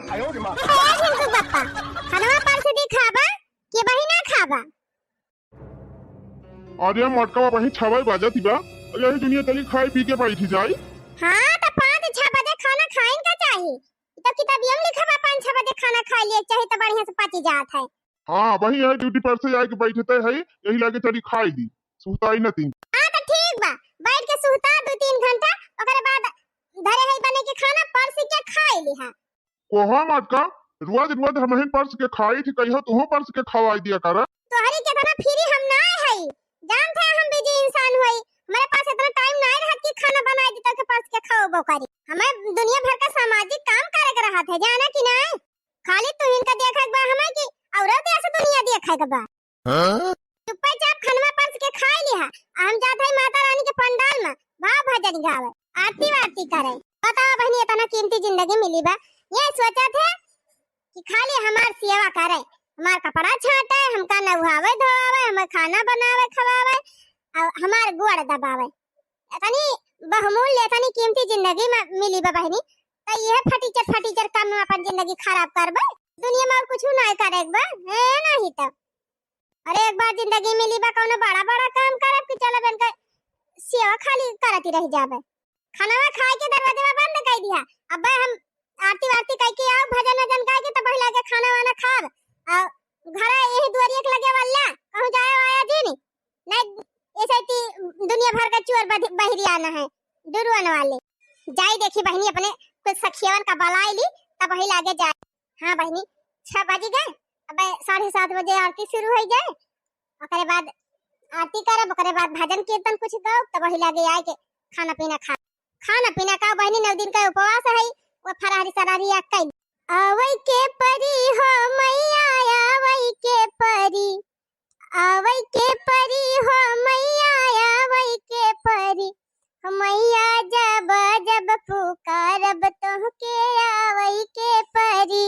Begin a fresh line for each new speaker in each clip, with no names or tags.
बप्पा खाना पर से दिखाबा के बही ना खाबा।
अरे मटका वही 6 बजे थी बा यही दुनिया तली खाई पी के पाई थी जाई।
हां तो 5-6 बजे खाना खाइन का चाहिए तो किताबियों में लिखा बा 5-6 बजे खाना खा लिए चाहिए तो बढ़िया से पच जात है।
हां वही है ड्यूटी पर से आके बैठे थे है यही लागे चली खाई दी सुताई न तीन।
हां तो ठीक बा बैठ के सुता 2-3 घंटा ओकरे बाद धरे है बने के खाना परसी के खाई लिहा।
कोहा मटका रोज रोज हम ही परस के खाई थी कहियो तू परस के खवाई दिया कर।
तोहरी के तना फ्री हम ना है जानते हैं हम बिजी इंसान होई हमारे पास इतना टाइम नहीं रहत कि खाना बनाए दी तो परस के खाओ करी। हमें दुनिया भर का सामाजिक काम करे के रहत है जाना कि नहीं खाली तू इनका देखे बा हमें कि औरत ऐसे दुनिया देखे के बा। हां चुपचाप खाना परस के खाई लिहा हम जात है माता रानी के पंडाल में भाव भजन गावे आरती वारती करे। बताओ बहनी इतना कीमती जिंदगी मिली बा ये सोचा थे कि खाली हमार सेवा करे हमार कपड़ा छाटे हमका नहावे धोवे हमें खाना बनावे खवावे और हमार गोड़ दबावे इतनी बहुमूल्य इतनी कीमती जिंदगी में मिली बा बहनी तो ये फटीचर काम में अपन जिंदगी खराब करबे दुनिया में कुछ नहीं करे बा है नहीं तो। अरे एक बार जिंदगी मिली बा कोनो बड़ा बड़ा काम करे कि चलो बन के सेवा खाली करती रह जावे खाना खाए के दरवाजा बंद कर दिया अब हम आरती वारती कह के आओ भजन वजन गा के तो बही लागे खाना वाना खाब और घर यही दुआरिया के लगे वाला कहूं जाए आया जी नहीं ऐसे ती दुनिया भर का चोर बहिरियाना है डुरुआन वाले जाई देखी बहनी अपने कुछ सखियवन का बलाई ली तब वही लागे जाए। हां बहनी 6 बज गए अब 7:30 बजे आरती शुरू हो जाए ओकरे बाद आरती करब ओकरे बाद भजन कीर्तन कुछ गाओ तब वही लागे आए के खाना पीना का बहनी 9 दिन का उपवास है वो फरारी सरारी अकई आवई के परी हो मैया आवई के परी हो मैया आवई के परी मैया जब जब पुकारब तोहके आवई के परी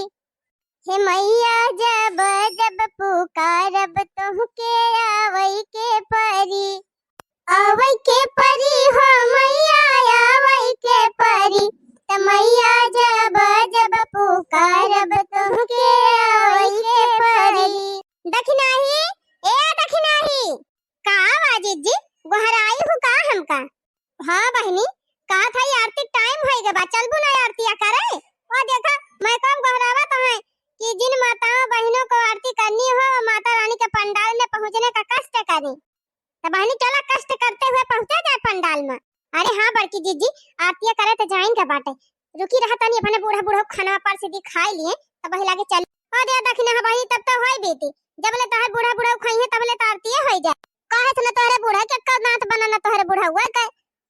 हे मैया जब जब पुकारब तोहके आवई के परी हो मैया आवई के परी मैया जब जब पुकारब तोहके आवई के परी। दखिनाही का आवाज जी गोहराई हूं का हमका। हां बहनी का था आरती टाइम होई गे बा चलबू ना आरती करे ओ देखा मैं कम गोहरावा तो है कि जिन माताओं बहनों को आरती करनी हो माता रानी के पंडाल में पहुंचने का कष्ट करें तो बहनी चला कष्ट करते हुए पहुंचा जाए पंडाल में। अरे हां बड़की जीजी आरती करे तो जाइन का बाटे रुकी रहा तनी अपने बूढ़ा खाना पर से दिखाई लिए तब वही लागे चल ओ दे दखिना बहनी तब तो होई बेटी जबले तोहर बूढ़ा खाई है तबले तो आरती होई जाए काहे से न तोहरे बूढ़ा के का नाथ बनाना तोहरे बूढ़ा हुआ के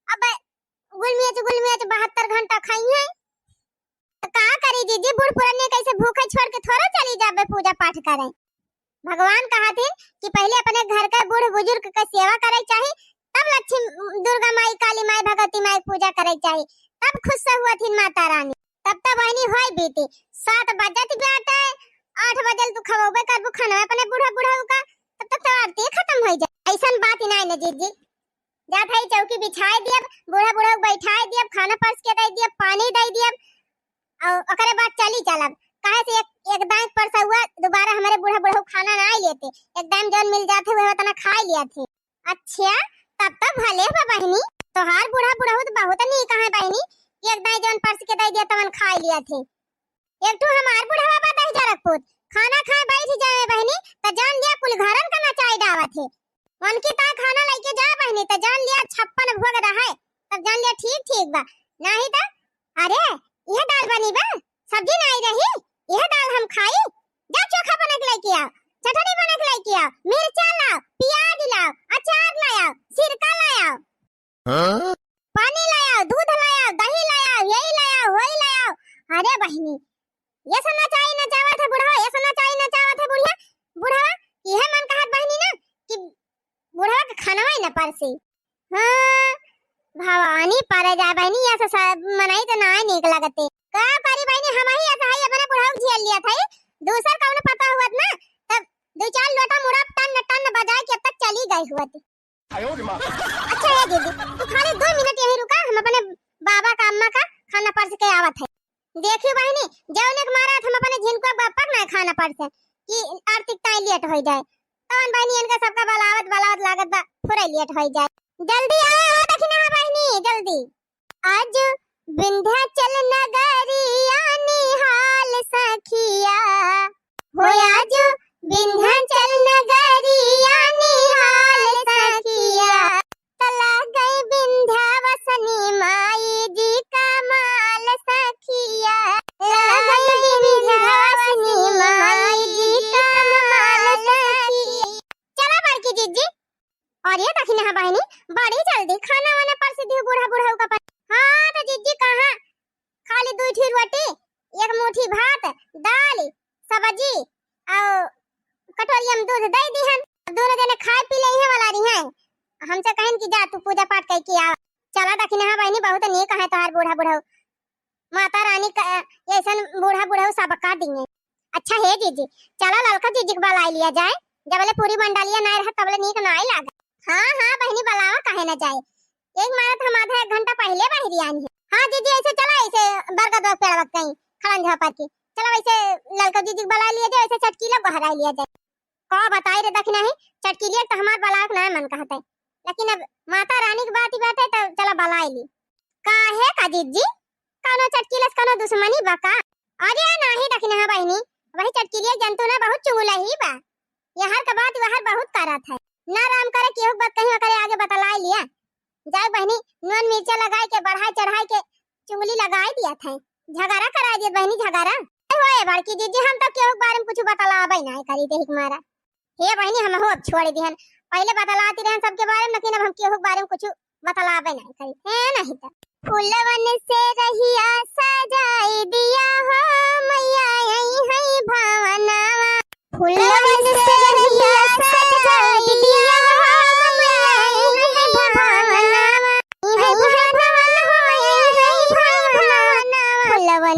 अब गुलमियाच 72 घंटा खाई है तो का करी जीजी बूढ़ पुराने कैसे भूखे छोड़ के थोड़ा चली जाबे पूजा पाठ करे। भगवान कहथिन कि पहले अपने घर का बूढ़ बुजुर्ग का सेवा करे चाहिए तब लक्ष्मी दुर्गा माई काली माई भगवती माई पूजा करे चाहिए तब खुश हुआ थी माता रानी तब तक बहनी होई बेटी 7 बजे थी बेटा 8 बजे तू खवाबे करबू खाना अपने बूढ़ा का तब तक तो आरती खत्म हो जाए ऐसन बात ही नहीं न जीजी जा थाई चौकी बिछाए दियब बूढ़ा को बैठाए दियब खाना परस के दे दियब पानी दे दियब और ओकरे बाद चली चलब काहे से एक दांत परसा हुआ दोबारा हमारे बूढ़ा खाना ना लेते एकदम जौन मिल जाते हुए तना खा लिया थे। अच्छा तब तो भले हो बहनी तोहार बूढ़ा तो बहुत नहीं कहां बहनी एक दाई जौन परस के दे दिया तवन खा लिया थे एक तो हमार बूढ़ा बात है जरकपुर खाना खाए बैठ जाए बहनी त जान लिया कुल घरन का नचाई डावत है उनकी ता खाना लेके जा बहनी त जान लिया 56 भोग रहा है तब जान लिया ठीक बा नहीं त अरे यह दाल बनी बा सब्जी नहीं रही यह दाल हम खाई जा चोखा बना के लेके आओ चटनी बना के लेके आओ मिर्चा लाओ प्याज लाओ अचार लाओ सिरका लाओ हां पानी लाओ दूध लाओ दही लाओ यही लाओ वही लाओ। अरे बहनी ये सुनना चाहिए ना चाहत है बूढ़ा ये सुनना चाहिए ना चाहत है बूढ़ा यह मन कहत बहनी ना कि बूढ़ा का खाना है ना परसी। हां भवानी पर जा बहनी ऐसा सब मनाई तो ना निक लगते का करी बहनी हम ही ऐसा ही अपने बूढ़ा को झेल लिया था दूसर का उन्हें पता हुआ ना तब 2-4 लोटा मुड़ा टन बजा के अब तक चली गई हुआ थी। अच्छा है दीदी तू खाली 2 मिनट यहीं रुका हम अपने बाबा का अम्मा का खाना परस के आवत है देखियो बहनी जौने मारा ना पड़ से कि आर्थिक टाइम लेट हो जाए तवन बहनी इनका सबका बलावत बलावत लागत बा पूरा लेट हो जाए जल्दी आए हो दखिना बहनी जल्दी आज विंध्याचल नगरिया निहाल सखिया हो आज विंध्याचल नगरिया निहाल सखिया तला गई विंध्यावासिनी माई जी का माल सखिया तला गई विंध्यावासिनी माई जी का माल सखिया चला बड़की जीजी और ये दखिना है बहनी बड़ी जल्दी खाना वाना पर सीधी बूढ़ा बूढ़ा का पर हां तो जीजी कहां खाली दो ठी रोटी एक मुट्ठी भात दाल सब्जी और कटोरी में दूध दे दीहन दोनों जने खाए पी ले वाला रही हैं हमसे कहन कि जा तू पूजा पाठ कर के आ चला दखिना है बहनी बहुत नेक है तोहार बूढ़ा बूढ़ा माता रानी का ऐसन बूढ़ा बूढ़ा सब का दिए अच्छा है जीजी चला ललका जीजी के बुला लिया जाए जबले पूरी मंडलिया ना रह तबले नीक ना लागे हां हां बहनी बुलावा काहे ना जाए एक मारत हम आधा एक घंटा पहले बाहर आई है हां जीजी ऐसे चला ऐसे बरगद पेड़ वक्त कहीं खड़न झापर की चलो ऐसे ललका जीजी बुला लिया जाए ऐसे चटकीला बहरा लिया जाए का बताई रे दखिना है चटकीलिया तो हमार बलाक ना मन कहते लेकिन अब माता रानी की बात ही बात है तो चला बुला ली काहे का जीजी कोनो चटकीलस कोनो दुश्मनी बका अरे नाही दखिना है बहनी वही चटकीलिया जंतु ना बहुत चुगला ही बा यहां का बात वहां बहुत करत है ना राम करे केहू बात कहीं करे आगे बतला लिया जाए बहनी नून मिर्चा लगाए के बढ़ाई चढ़ाई के चुंगली लगाई दिया था झगड़ा करा दिया बहनी झगड़ा होए बड़की जीजी हम तो केहू बारे में कुछ बतलावे ना करी दे हमारा हे बहनी हम हो छोड़ दिहन पहले बतलाती रहन सबके बारे में लेकिन अब हम केहू बारे में कुछ बतलावे ना करी है नहीं तो फूलवन से रहिया सजाई दिया हो मैया आई है भावनावा फूलवन से रहिया सजाई दिया हो मैया आई है भावनावा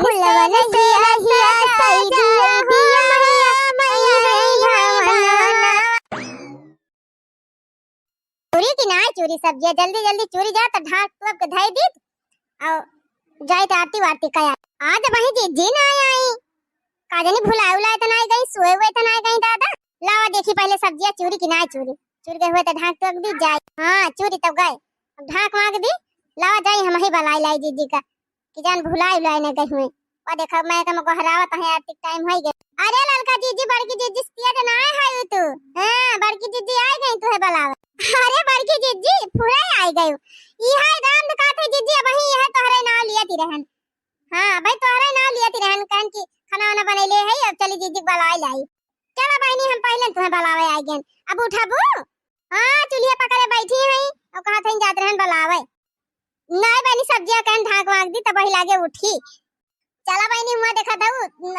फूलवन से रहिया सजाई दिया हो मैया आई है भावनावा चोरी की ना चोरी सब्जी जल्दी जल्दी चोरी जा तो ढाक तो के धाई दी और जाए तो आरती वारती कया आज वही जीजी ना आई काजनी भुलाए उलाए तो नहीं गई सोए हुए तो नहीं गई दादा लावा देखी पहले सब्जियां चोरी की ना चोरी चोरी के हुए तो ढाक तो दी जाए हां चोरी तब गए अब ढाक मांग दी लावा जाए हम ही बलाई लाई जीजी का कि जान भुलाए उलाए न गई हुए और देखा मैं का मको हरावत है आरती टाइम हो गया अरे ललका जीजी बड़की जीजी स्तिया तो ना है तू हां बड़की जीजी आ गई तू है बलावा अरे बड़की जीजी पूरा आ गई ई है दाम का थे जीजी वही है तोहरे नाम लियाती रहन हां भाई तोहरे नाम लियाती रहन कहन की खाना वाना बनैले है अब चली जीजी बलाई लाई चलो बहनी हम पहले तुम्हें बलावे आ गए अब उठाबू हां चुलिया पकड़े बैठी है और कहा थे जात रहन बलावे नहीं बहनी सब्जियां कहन ढाक वाग दी तब वही लागे उठी चला बहनी हुआ देखा था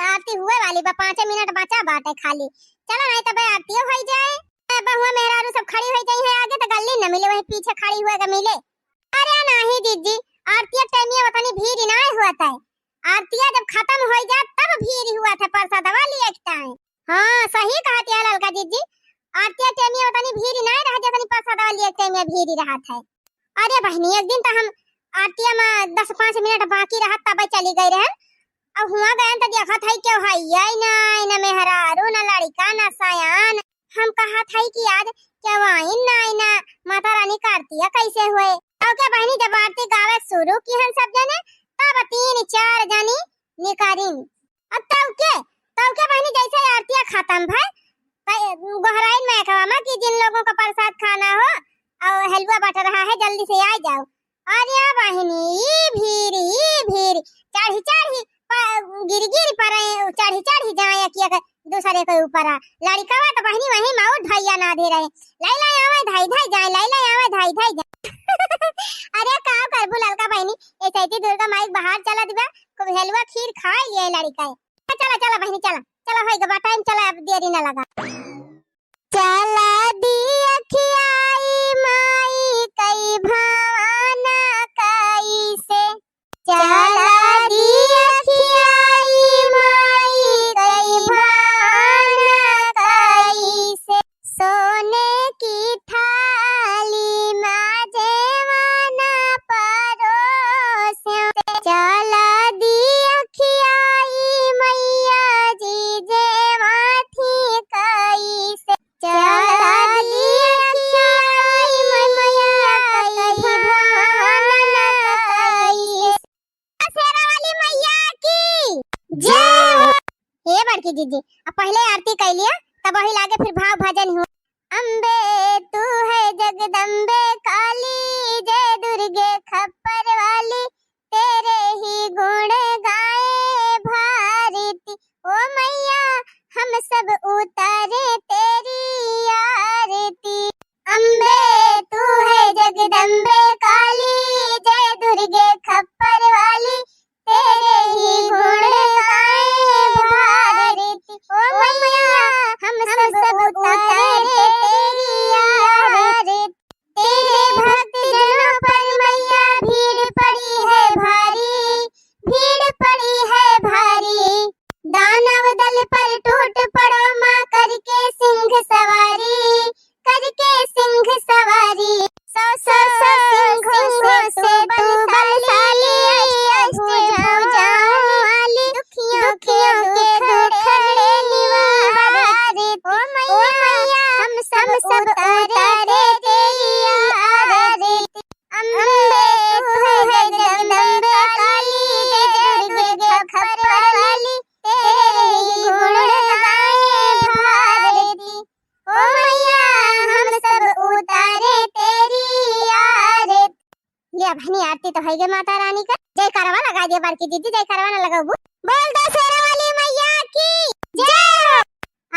आरती हुए वाली बा 5 मिनट बचा बाटे खाली चलो नहीं तब आरती हो जाए बहुआ मेहरारू सब खड़ी हो गई है आगे तो गल्ली न मिले वही पीछे खड़ी हुएगा मिले अरे नहीं जीजी आरती टाइम ये बतानी भीड़ ना हुआ था आरती जब खत्म हो जाए तब भीड़ हुआ था प्रसाद वाली एक टाइम हां सही कहती है ललका जीजी आरती टाइम ये बतानी भीड़ ना रह जतनी प्रसाद वाली एक टाइम में भीड़ रहा था अरे बहनी एक दिन तो हम आरती में 10-5 मिनट बाकी रहा तब चली गई रहन अब हुआ गए तो देखा था क्यों है यही ना मेहरारू ना लड़का ना सयान हम कहा था कि आज क्या वाइन ना माता रानी कार्तिया कैसे हुए और क्या बहनी जब आरती गावे शुरू की हम सब जने तब 3-4 जनी निकारिन अब तब के बहनी जैसे आरतियां खत्म भाई गोहराइन में कहवा कि जिन लोगों को प्रसाद खाना हो और हलवा बट रहा है जल्दी से आ जाओ अरे बहनी ये भीड़ चढ़ी गिर पर चढ़ी जाए किया दूसरे के ऊपर लड़का तो बहनी वही माऊ ढैया ना दे रहे लैला आवे धाई जाए लैला आवे धाई जाए अरे का करबू लड़का बहनी ऐसे ही दुर्गा माई बाहर चला दिबा को हलवा खीर खा लिए लड़का चला बहनी चला होई गबा टाइम चला अब देरी ना लगा चला दी अखियाई माई कई भावना कई से चला दी अखियाई माई कई भावना कई से सोने की थाली में जेवाना परोसे चला दी अखियाई मैया जी जेवाना बड़की जीजी। अब पहले आरती कर लिया तब वही लागे फिर भाव भजन हो। अम्बे तू है जगदम्बे काली, जय दुर्गे खप्पर वाली, तेरे ही गुण गाए भारती। ओ मैया हम सब उतारे तेरी आरती। अम्बे तू है जगदम्बे काली, जय दुर्गे खप्पर वाली, तेरे ही गुण गाए भारती। ओ मैया हम सब उतारे तेरी आरती। तेरे भक्त जनों पर मैया भीड़ पड़ी है भारी, भीड़ पड़ी है भारी। दानव दल पर टूट पड़ो माँ करके सिंह सवारी, करके सिंह सवारी। सौ सौ सिंहों से तू बलशाली, भुजाओं वाली, दुखियों के दुखड़े निवारती। ओ मैया हम सब उतारे तेरी आरती। अम्बे तू है जगदम्बे काली, जय दुर्गे खप्पर वाली, तेरे ही गुण गाए भारती। ओ मैया हम सब उतारे तेरी आरती। लिया बहनी आरती तो है गे माता रानी का। जय करवा लगा दिया बार की दीदी, जय करवा ना लगाओ। बोल दो शेरा वाली मैया की जय हो।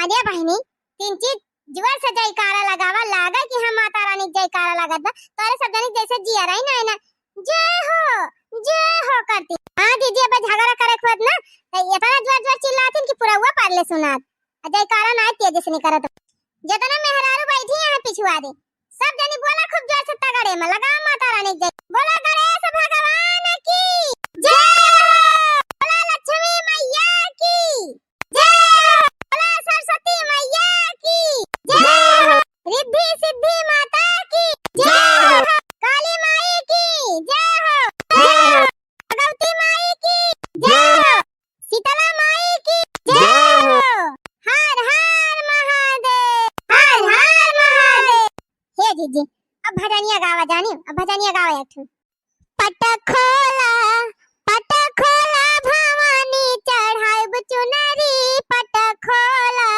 आजा बहनी तीन चीज जुआर से जयकारा लगावा लागा कि हम माता रानी जयकारा लागत बा। तोरे सब जनी जैसे जिया रही ना ना जय हो करती। हां दीदी अब झगड़ा करे खुद ना तो इतना जोर जोर चिल्लातीन कि पूरा हुआ पारले सुनात। जयकारा ना तेज से नहीं करत। जितना मेहरारू बैठी है पिछुआ दे सब जनी बोला खूब जोर से तगड़े में लगा माता रानी जय। बोला गणेश भगवान की जय हो। बोला लक्ष्मी मैया की जय हो। बोला सरस्वती मैया की जय हो। रिद्धि सिद्धि माता की जय हो। काली माई की जय हो, जय हो। भगवती माई की जय हो, शीतला माई की जय हो। हर हर महादेव, हर हर महादेव। हे जीजी अब भजनिया गावा जानी, अब भजनिया गावा एक ठो। पट खोला भवानी चढ़ाइब चुनरी, पट खोला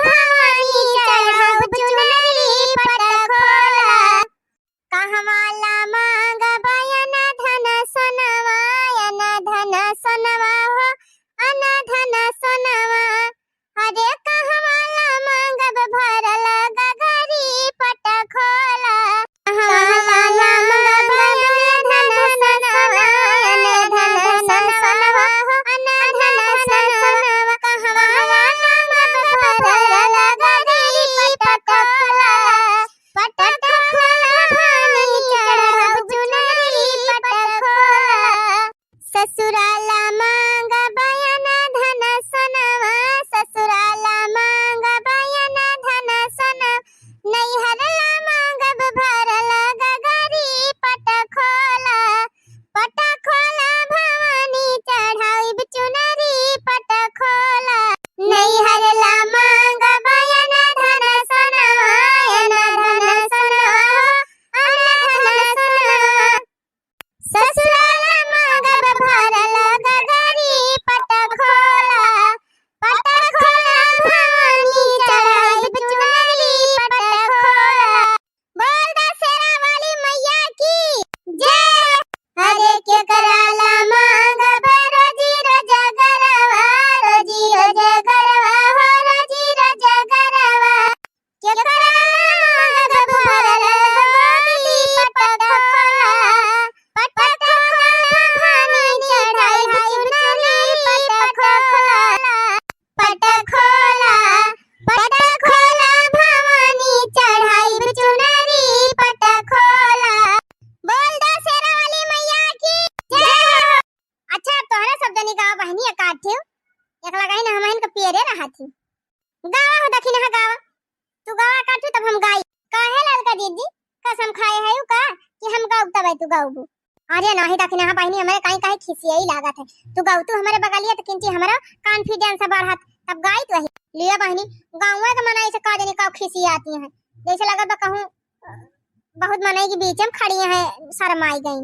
भवानी चढ़ाइब चुनरी, पट खोला। कहवाला मांग बयन धन सोनवा, यन धन सोनवा हो, अन धन सोनवा। अरे कहवाला मांगब भरल गगरी, पट खोला। कहवाला मांगब धन सोनवा, यन धन सोनवा हो, अन धन सोनवा। कहवाला मांगब भरल गगरी, पट खोला। पट खोला भवानी चढ़ाइब चुनरी, पट खोला। ससुराला मांग बयन धन सोनवा, ससुराला मांग बयन धन सोनवा। नैहरला मांगब भरल गगरी, पट खोला। पट खोला भवानी चढ़ाइब चुनरी, पट खोला। नैहरला मांग बयन धन सोनवा, यन धन सोनवा हो, अन धन सोनवा। ससुराला मांगब भरल गगरी, पट खोला। पट खोला भवानी चढ़ाइब चुनरी, पट खोला। बोल दा शेरा वाली मैया की जय। अरे के कराला मांगब रोजी रोजगरवा, रोजी रोजगरवा हो, रोजी रोजगरवा। के कराला मांगब भरल गोदी, पट खोला। पट खोला भवानी चढ़ाइब चुनरी, पट खोला। पट खोला भवानी चढ़ाइब चुनरी, पट खोला। बोल दो शेरा वाली मैया की जय हो। अच्छा तोहरे सब जनी गावा बहनी एकाठ थे एक लगाई ना हमन के पेरे रहा थी। गावा हो दखी ना गावा तू गावा काटू तब हम गाई। काहे ललका दीदी कसम खाए है का कि हम गाऊ तब तू गाऊ। अरे नाही दखी ना बहनी हमारे काई काई खिसियाई लागत है। तू गाऊ तू हमारे बगलिया तो किंची हमारा कॉन्फिडेंस बढ़त तब गाई तू लिया बहनी। गाँव के मनाई से का जनी का खिसियाती है जैसे लगत बा कहूं बहुत मनाई के बीच में खड़ी है शर्माई गई।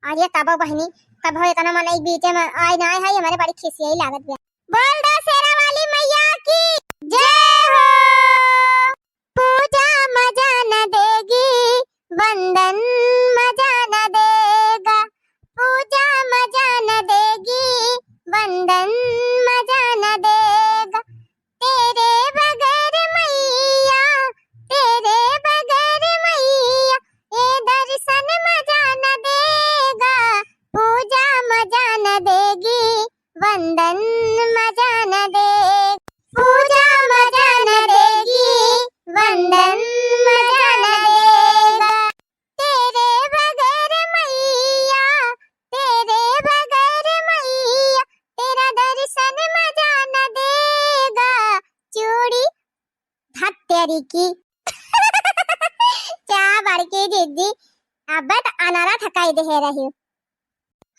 अरे तब बहनी तब हो इतना मन एक बीच में आए ना है हमारे बड़ी खिसी ही लागत बे। बोल दो शेरा वाली मैया की जय हो। पूजा मजा न देगी वंदन मजा न देगा, पूजा मजा न देगी वंदन मजा न देगा, तेरे बगैर मैया, तेरे बगैर मैया ये दर्शन मजा न देगा, पूजा मजा न देगी वंदन मजा न देगा, पूजा मजा न देगी वंदन मजा न देगा, तेरे बगैर मैया, तेरे बगैर मैया तेरा दर्शन मजा न देगा, चूड़ी हत्यारी की क्या बड़की दीदी अब्बा तो अनारा थकाई दे रही हूँ।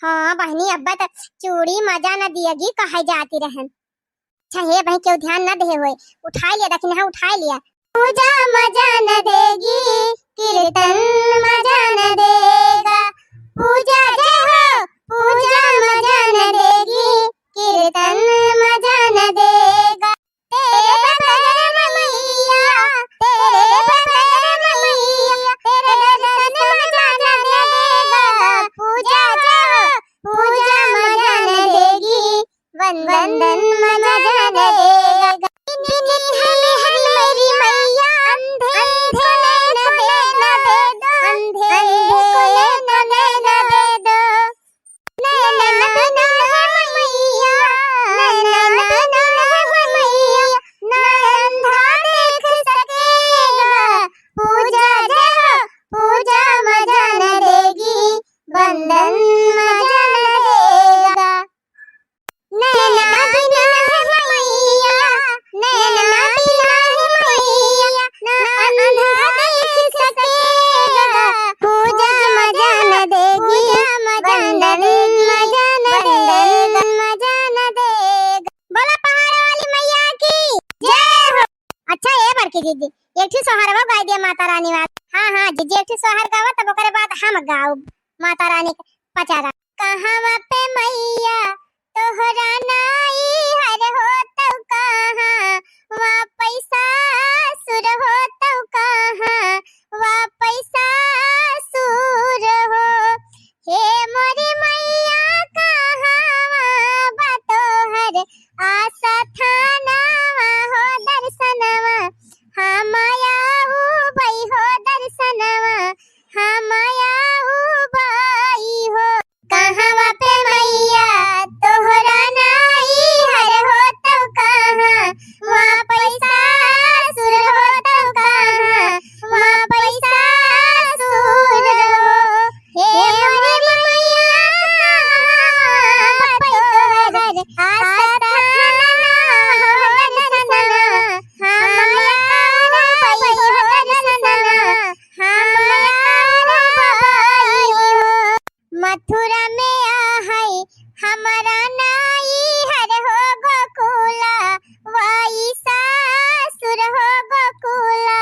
हाँ बहनी अब्बा तो चूड़ी मजा न दिएगी कहे जाती रहन। अच्छा हे भाई क्यों ध्यान न दे हुए, उठा लिया देखिन हाँ उठा लिया। पूजा मजा न देगी कीर्तन मजा न देगा, पूजा जय हो, पूजा मजा न देगी कीर्तन मजा न देगा, तेरे बगैर मैया, तेरे बगैर मैया तेरे दर्शन मजा न देगा, पूजा जय हो, पूजा मजा न देगी वंदन मजा न देगा, मेरी मैया अंधे को न दे दो, अंधे को न दे दो, नैना बिना है मैया, नैना बिना है मैया ना अंधा देख सकेगा, पूजा जय हो, पूजा मजा न देगी वंदन मजा न देगा, नैना बिना है मैया, नैना बिना है मैया ना अंधा देख सकेगा, पूजा मजा न देगी वंदन मजा न देगा, मजा न देगा। बोला पहाड़ वाली मैया की जय हो। अच्छा ये बड़की दीदी एक ठो सोहरवा गाय दिया माता रानी वाला। हाँ हाँ जीजी एक ठो सोहर गावा तब ओकरे बाद हम गाओ माता रानी का पचारा। कहां पे मैया तोहरा नाई हर हो तब कहां, वहाँ पैसा सुर हो तब कहां, वहाँ पैसा सुर हो, हे मोरी मैया कहां बा तोहर आशा थानावा हो दर्शनवा, हाँ माया भई हो दर्शनवा, हाँ माया भई हो, कहां पे मैया तोहरा नाई हर हो तब कहां, वहाँ पैसा सुर हो तब कहां, वहाँ पैसा सुर हो, हे मोरी मैया कहां बा तोहर आशा थानावा हो दर्शनवा, हाँ माया भई हो दर्शनवा, हाँ माया भई हो, मथुरा में आहै हमारा नाई हर हो गोकुला, वाई सासुर हो गोकुला,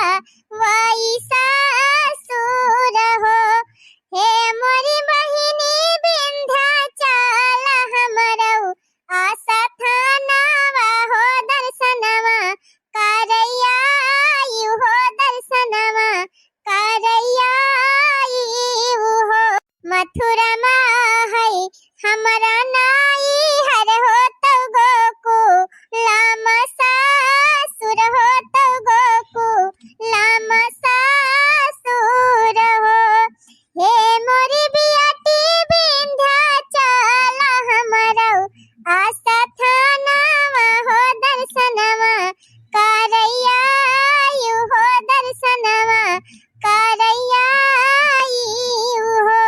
वाई सासुर हो, हे मोरी बहिनी विंध्याचल हमरौ आशा थानावा हो दर्शनवा, करैया आयु हो दर्शनवा, करैया आयु हो, मथुरा में है हमारा नाई हर हो तब गोकुलाम सासुर हो तब गोकुलाम सासुर हो, हे मोरी बियाटी विंध्याचल हमरौ आशा थानावा हो दर्शनवा, करैया आयु हो दर्शनवा, करैया आयु हो।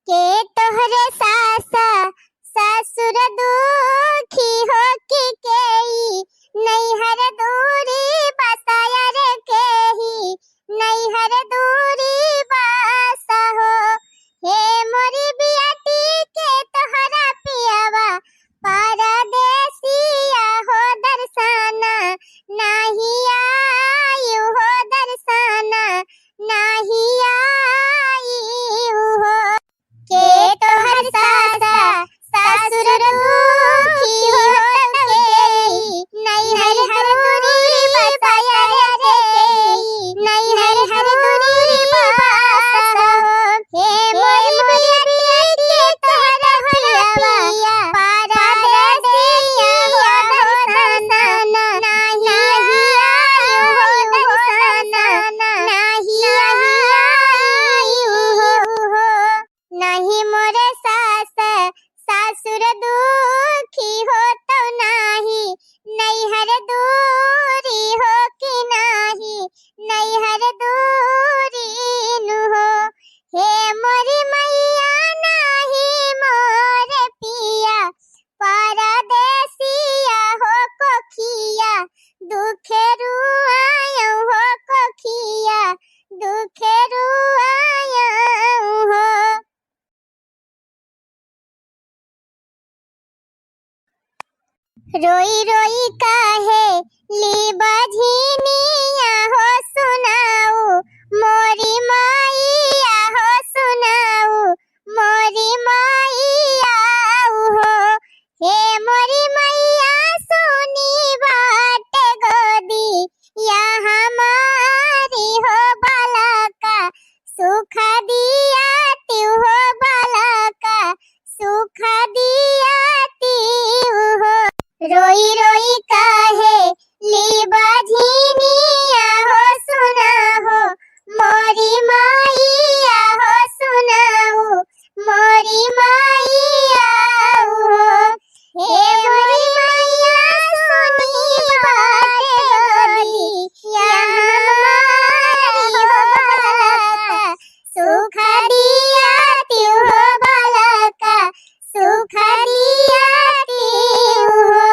के तोहरे सासा ससुर दुखी हो कि केई, नैहर दूरी बसाया रे केही, नैहर दूरी बसा हो, हे मोरी बियाटी के तोहरा पियावा परदेसिया हो दर्शना, नाही आयु हो दर्शना। रोई काहे ली बझिनिया हो सुनाऊ मोरी मैया हो सुनाऊ मोरी मैया हो हे मोरी मैया सुनी बाटे गोदी या हमारी हो बालका सुख दिया त्यू हो बालका सुख दिया त्यू हो रोई रोई काहे ली बझिनिया हो सुनाहो मोरी मैया हो सुनाओ मोरी मैया हो हे मोरी मैया सुनी बाटे गोदी या हमारी हो बालका सुख दिया त्यू हो बालका सुख दिया त्यू हो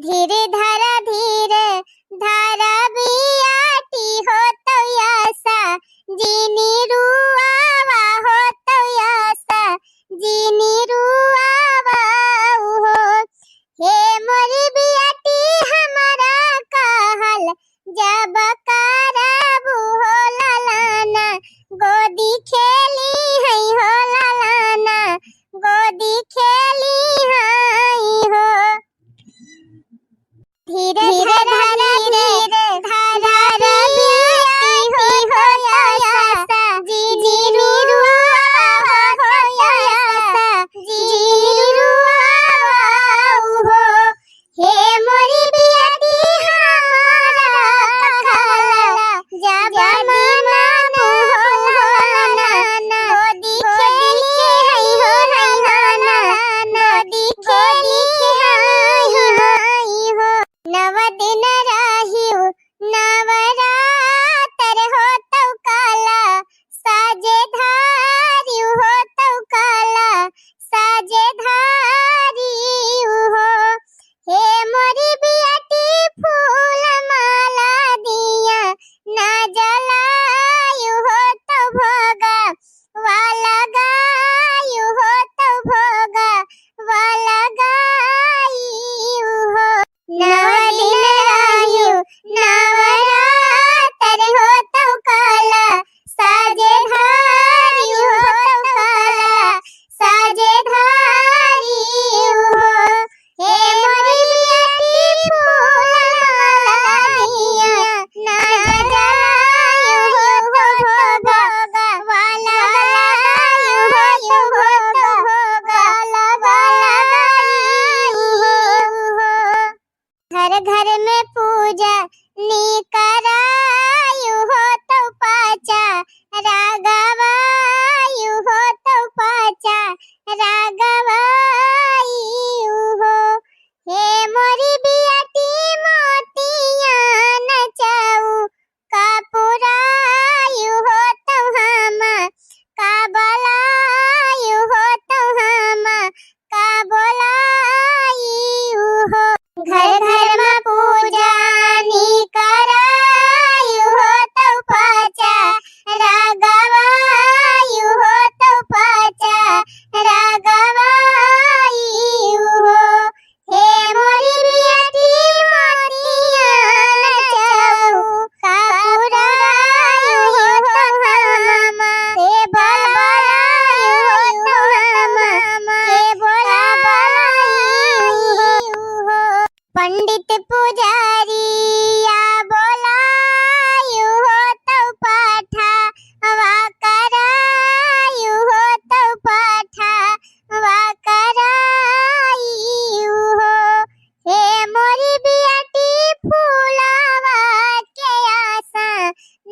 धीरे धरा बियाटी हो तो यासा जीनी रुआवा हो तो यासा जीनी रुआवा हो हे मोरी बियाटी हमारा कहल जब करबू हो ललाना गोदी खेली है हो ललाना गोदी खेली है हो धीरे धीरे धारा बियाती हो यासा जीनी रुआवा हो यासा जीनी रुआवा हो हे मोरी बियाती हमारा कहला जब मानो हो नाना गोदी खेली है हो नाना गोदी खेली है हो नव दिन रहियो नवरातर हो तो काला साजे धारियो हो तो काला साजे धारियो हो हे मोरी बियाटी फूल माला दिया ना जलायो हो तो भोगा वाला गायो हो तो भोगा वाला गायो हो नव दिन रहियो नवरातर हो तो काला साजे धारियो हो तो काला साजे धारियो हो हे मोरी बियाटी फूल माला दिया ना जलायो हो तो भोगा वाला गायो हो तो भोगा वाला गायो हो घर घर में पूजा नी करायु हो तो पाचा रागवायु हो तो पाचा रागवायु हो हे मोरी बियाटी मोतिया नचाऊ कापुरायु हो तो हमा का बलायु हो तो हमा का बोलायु हो घर घर में पूजा नी करायु हो तो पाचा रागवायु हो तो पाचा रागवायु हो हे मोरी बियाटी मोतिया नचाऊ कापुरायु हो तो हमा के बलायु हो तो हमा के बोलायु हो पंडित पुजारी या बोलायु हो तो पाठा वा करायु हो तो पाठा वा करायु हो हे मोरी बियाटी फूलावा के आसा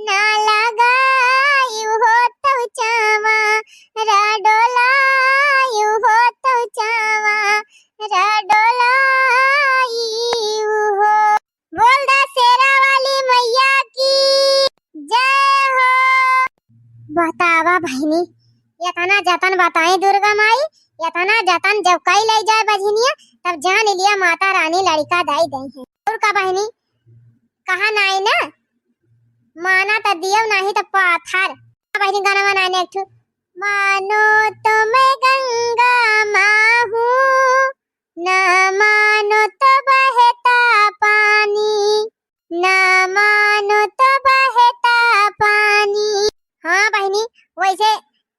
ना लगायु हो तो चावा राडोलायु हो तो चावा राडोलायु हो बोल दा शेरा वाली मैया की जय हो बतावा बहनी यतना जतन बताई दुर्गा माई यतना जतन जब कई ले जाए बझनिया तब जान लिया माता रानी लड़का दाई दई है और का बहनी कहा नाई ना माना त दियो नहीं त पाथर बहनी गाना बनाने एक ठो मानो तो मैं गंगा माँ हूँ न मानो तो बहता ना मानो तो बहता पानी। हाँ बहनी, वैसे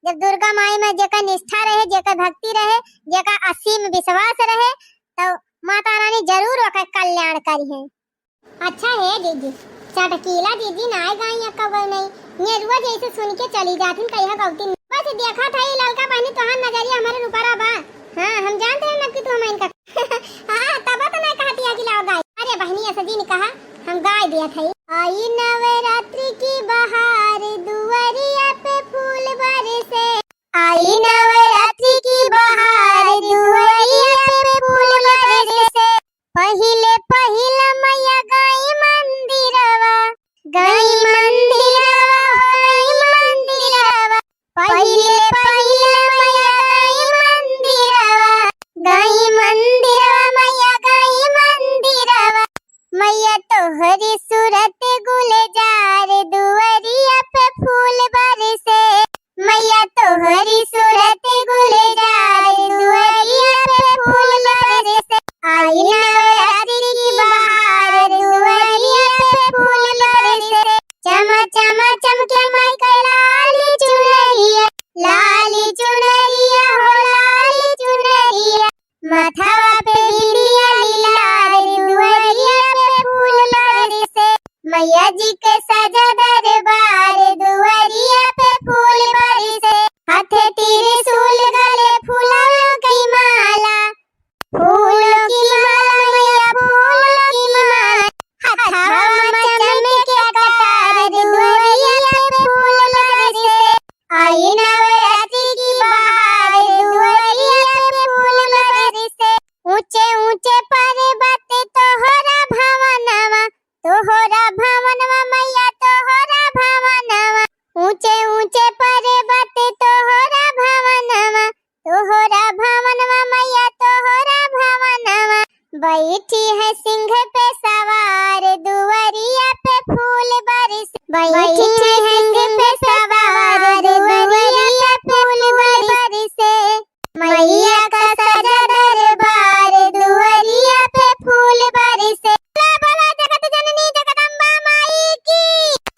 जब दुर्गा माई में जेका निष्ठा रहे, जेका भक्ति रहे, जेका असीम विश्वास रहे, तो माता रानी जरूर ओकर कल्याण करी है। अच्छा है दीदी, चटकीला दीदी ना गाई कब नहीं, ये रोज ऐसे सुन के चली जाती कहिया गौती। बस देखा था ये लड़का बहनी तोहार नजरिया हमारे ऊपर बा। हाँ हम जानते हैं ना कि तू हमारे का हाँ तब तो नहीं कहती है कि लाओ गाय। अरे बहनी ऐसा जी ने कहा हम गाय दिया था। आई नवरात्रि की बहार दुआरिया पे फूल बरसे। आई नवरात्रि की बहार दुआरिया पे फूल बरसे। पहिले पहिला मैया गई मंदिरवा, गई मंदिरवा, गई मंदिरवा। पहिले पहिला मैया गई मंदिरवा, गई मंदिरवा, मैया गई मंदिरवा। मैया तोहरी सूरत गुलजार दुआरिया पे फूल बरसे। मैया तोहरी सूरत गुलजार दुआरिया पे फूल बरसे। आई नवरात्रि की बहार दुआरिया पे फूल बरसे। चमा चमा चमके माई का लाली चुनरिया, लाली चुनरिया हो लाली चुनरिया। माथावा पे बिंदिया लीलार दुआरिया पे फूल बरसे। मैया जी के सजा दरबार दुआरिया पे फूल बरसे। हाथे त्रिशूल गले फूलों की माला, फूलों की माला मैया फूलों की माला। हाथावा में चमके कटार दुआरिया पे फूल बरसे। आई नवरात्रि की बहार दुआरिया पे फूल बरसे। ऊंचे ऊंचे पर्वत तोहरा भवनवा, तोहरा भवनवा मैया तोहरा भवनवा। ऊंचे ऊंचे पर्वत तोहरा भवनवा, तोहरा भवनवा मैया तोहरा भवनवा। बैठी है सिंह पे सवार दुआरिया पे फूल बरसे। बैठी है सिंह पे सवार दुआरिया पे फूल बरसे। मैया का सजा दरबार दुआरिया पे फूल बरसे। बोला जगत जननी जगदम्बा माई की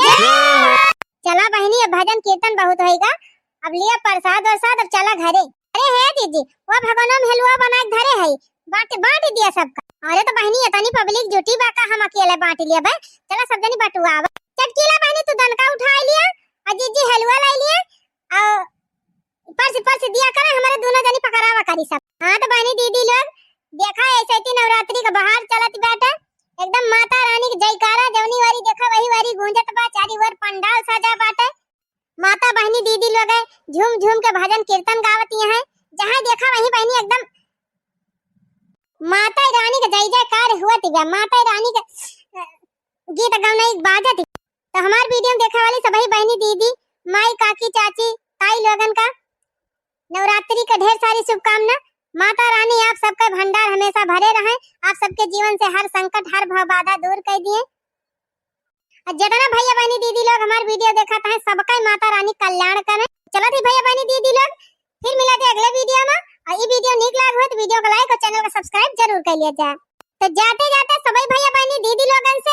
जय। चला बहनी अब भजन कीर्तन बहुत होएगा, अब लिया प्रसाद वरसाद, अब चला घरे। अरे है दीदी वो भगवान में हलवा बना के धरे है, बांट दिया सबका। अरे तो बहनी इतनी पब्लिक जुटी बा का हम अकेले बांट लिया बे। चला सब जनी बटुआ। चटकीला बहनी तू दनका उठा लिया, अजीत जी हलवा ला लिया और पर्स दिया करे, हमारे दोनों जनी पकड़ावा करी सब। हाँ तो बहनी दीदी लोग देखा ऐसे ही नवरात्रि का बहार चलत बैठा, एकदम माता रानी की जयकारा जवनी वारी देखा वही वारी गूंजत बा। चारी ओर पंडाल सजा बाटे, माता बहनी दीदी लोग झूम झूम के भजन कीर्तन गावती हैं। जहाँ देखा वहीं बहनी एकदम माता रानी का जय जयकार हुआ थी, माता रानी का गीत गाना एक बाजत। तो हमारे वीडियो में देखा वाली सभी बहनी दीदी माई काकी चाची ताई लोगन का नवरात्रि का ढेर सारी शुभकामना। माता रानी आप सबका भंडार हमेशा भरे रहे, आप सबके जीवन से हर संकट हर भव बाधा दूर कर दिए। जितना भैया बहनी दीदी लोग हमारे वीडियो देखा है सबका माता रानी कल्याण करे। चलो थी भैया बहनी दीदी लोग फिर मिला थे अगले वीडियो में। और ये वीडियो निक लाग हो तो वीडियो को लाइक और चैनल को सब्सक्राइब जरूर कर लिया जाए। तो जाते जाते सभी भैया बहनी दीदी लोगन से